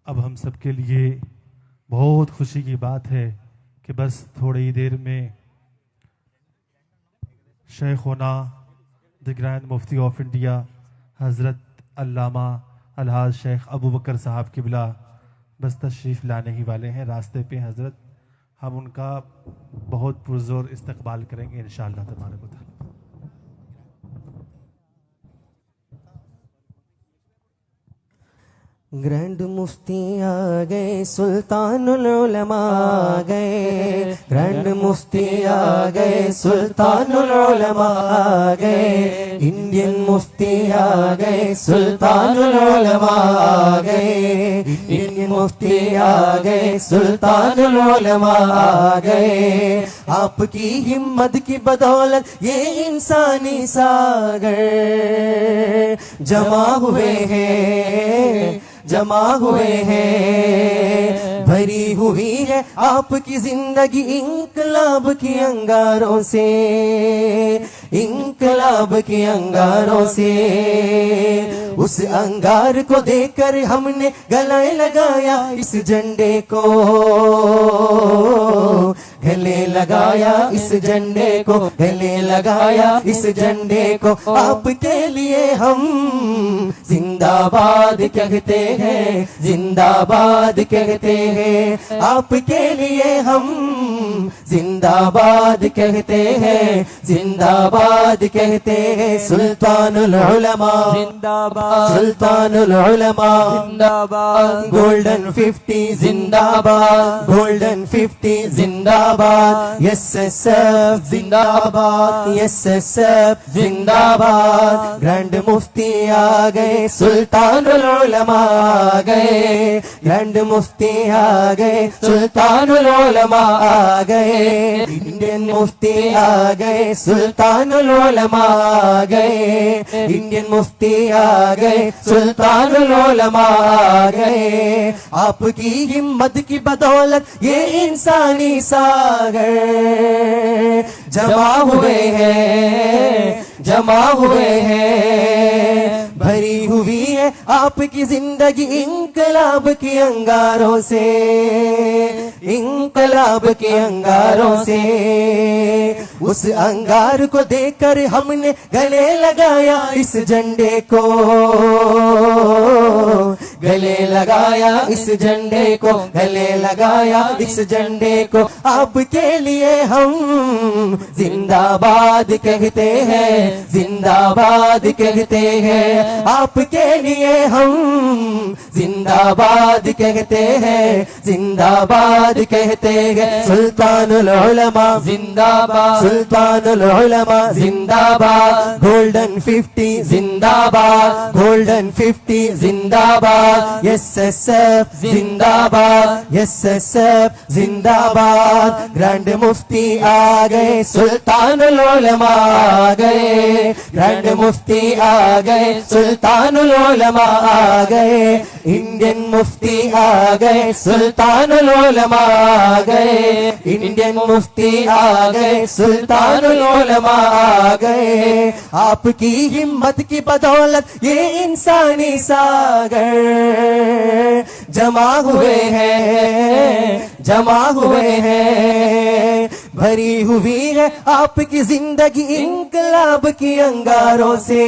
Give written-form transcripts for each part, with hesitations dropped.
अब हम सब के लिए बहुत खुशी की बात है कि बस थोड़ी ही देर में शेखुना द ग्रैंड मुफ्ती ऑफ इंडिया हज़रत अल्लामा अलहाज शेख अबू बकर साहब किबला बस तशरीफ़ लाने ही वाले हैं। रास्ते पे हज़रत, हम उनका बहुत पुरज़ोर इस्तकबाल करेंगे इंशाअल्लाह तबारक व तआला। ग्रैंड मुफ्ती आ गए, सुल्तानुल उलमा आ गए, ग्रैंड मुफ्ती आ गए, सुल्तानुल उलमा आ गए, इंडियन मुफ्ती आ गए, सुल्तानुल उलमा आ गए, इंडियन मुफ्ती आ गए, सुल्तानुल उलमा आ गए। आपकी हिम्मत की बदौलत ये इंसानी सागर जमा हुए हैं, जमा हुए हैं। भरी हुई है आपकी जिंदगी इंकलाब की अंगारों से, इंकलाब के अंगारों से। उस अंगार को देखकर हमने गले लगाया इस झंडे को, गले लगाया इस झंडे को, गले लगाया इस झंडे को। आपके लिए हम जिंदाबाद कहते हैं, जिंदाबाद कहते हैं। आपके लिए हम जिंदाबाद कहते हैं, जिंदाबाद कहते हैं। सुल्तानुल उलमा जिंदाबाद, सुल्तानुल उलमा जिंदाबाद। गोल्डन 50 जिंदाबाद, गोल्डन 50 जिंदाबाद। एसएसएफ जिंदाबाद, एसएसएफ जिंदाबाद। ग्रैंड मुफ्ती आ गए, सुल्तानुल उलमा आ गए, ग्रैंड मुफ्ती आ गए, सुल्तानुल उलमा आ गए, इंडियन मुफ्ती आ गए, सुल्तानुल उलमा आ गए, इंडियन मुफ्ती आ गए, सुल्तानुल उलमा आ गए। आपकी हिम्मत की बदौलत ये इंसानी सागर जमा हुए हैं, जमा हुए हैं। भरी हुई है आपकी जिंदगी इंकलाब के अंगारों से, इंकलाब के अंगारों से। उस अंगार को देखकर हमने गले लगाया इस झंडे को, गले लगाया इस झंडे को, गले लगाया इस झंडे को। आपके लिए हम जिंदाबाद कहते हैं, जिंदाबाद कहते हैं। आपके लिए हम जिंदाबाद कहते हैं, जिंदाबाद कहते हैं। सुल्तानुल उलमा जिंदाबाद, सुल्तानुल उलमा जिंदाबाद। गोल्डन 50 जिंदाबाद, गोल्डन 50 जिंदाबाद। एसएसएफ जिंदाबाद, एसएसएफ जिंदाबाद। ग्रैंड मुफ्ती आ गए, सुल्तानुल उलमा आ गए, ग्रैंड मुफ्ती आ गए, सुल्तानुल उलमा आ गए, इंडियन मुफ्ती आ गए, सुल्तानुल उलमा आ गए, इंडियन मुफ्ती आ गए, सुल्तानुल उलमा आ गए। आपकी हिम्मत की बदौलत ये इंसानी सागर जमा हुए हैं, जमा हुए हैं। भरी हुई है आपकी जिंदगी इंकलाब की अंगारों से,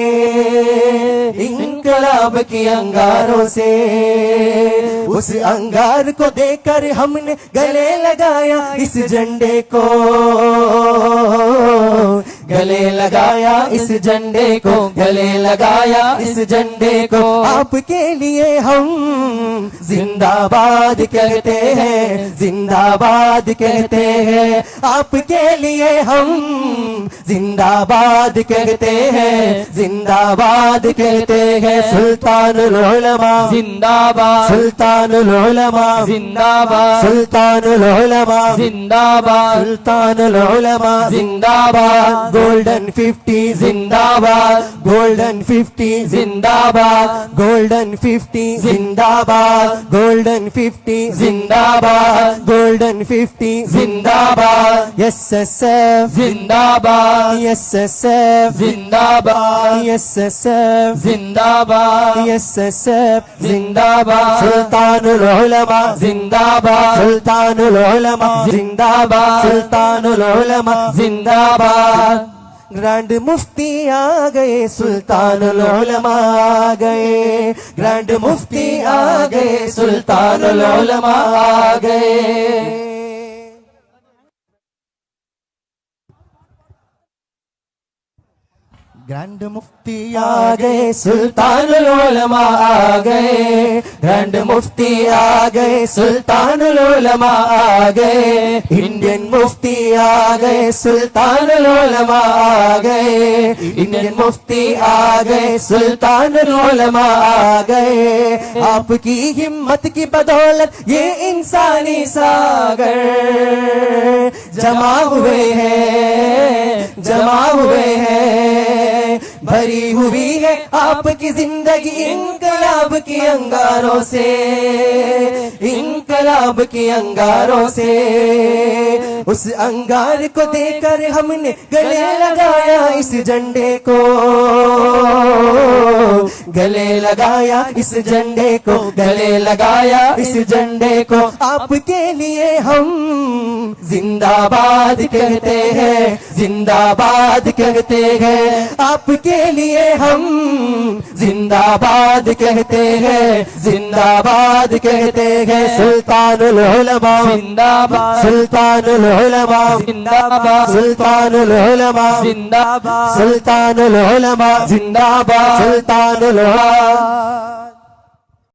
इंकलाब की अंगारों से। उस अंगार को देखकर हमने गले लगाया इस झंडे को, गले लगाया इस झंडे को, गले लगाया इस झंडे को। आपके लिए हम जिंदाबाद कहते हैं, जिंदाबाद कहते हैं। आपके लिए हम जिंदाबाद कहते हैं, जिंदाबाद कहते हैं। सुल्तानुल उलमा जिंदाबाद, सुल्तानुल उलमा जिंदाबाद, सुल्तानुल उलमा जिंदाबाद, सुल्तानुल उलमा जिंदाबाद। golden 50 जिंदाबाद, golden 50 जिंदाबाद, golden 50 जिंदाबाद, golden 50 जिंदाबाद, golden 50 जिंदाबाद, SSF जिंदाबाद, SSF जिंदाबाद, SSF जिंदाबाद, SSF जिंदाबाद, सुल्तानुल उलमा जिंदाबाद, सुल्तानुल उलमा जिंदाबाद, सुल्तानुल उलमा जिंदाबाद। ग्रैंड मुफ्ती आ गए, सुल्तानुल उलमा आ गए, ग्रैंड मुफ्ती आ गए, सुल्तानुल उलमा आ गए। ग्रैंड मुफ्ती आ गए, सुल्तानुल उलमा आ गए, ग्रैंड मुफ्ती आ गए, सुल्तानुल उलमा आ गए, इंडियन मुफ्ती आ गए, सुल्तानुल उलमा आ गए, इंडियन मुफ्ती आ गए, सुल्तानुल उलमा आ गए। आपकी हिम्मत की बदौलत ये इंसानी सागर जमा हुए हैं, जमा हुए हैं, भरी हुई है आपकी जिंदगी इनकलाब की अंगारों से, इनकलाब की अंगारों से। उस अंगार को देकर हमने गले लगाया इस झंडे को, गले लगाया इस झंडे को, गले लगाया इस झंडे को। आपके लिए हम जिंदाबाद कहते हैं, जिंदाबाद कहते हैं, आपके लिए हम जिंदाबाद कहते हैं, जिंदाबाद कहते हैं। सुल्तानुल उलमा जिंदाबाद, सुल्तानुल उलमा जिंदाबाद, सुल्तानुल उलमा जिंदाबाद, सुल्तानुल उलमा जिंदाबाद, सुल्तानुल उलमा।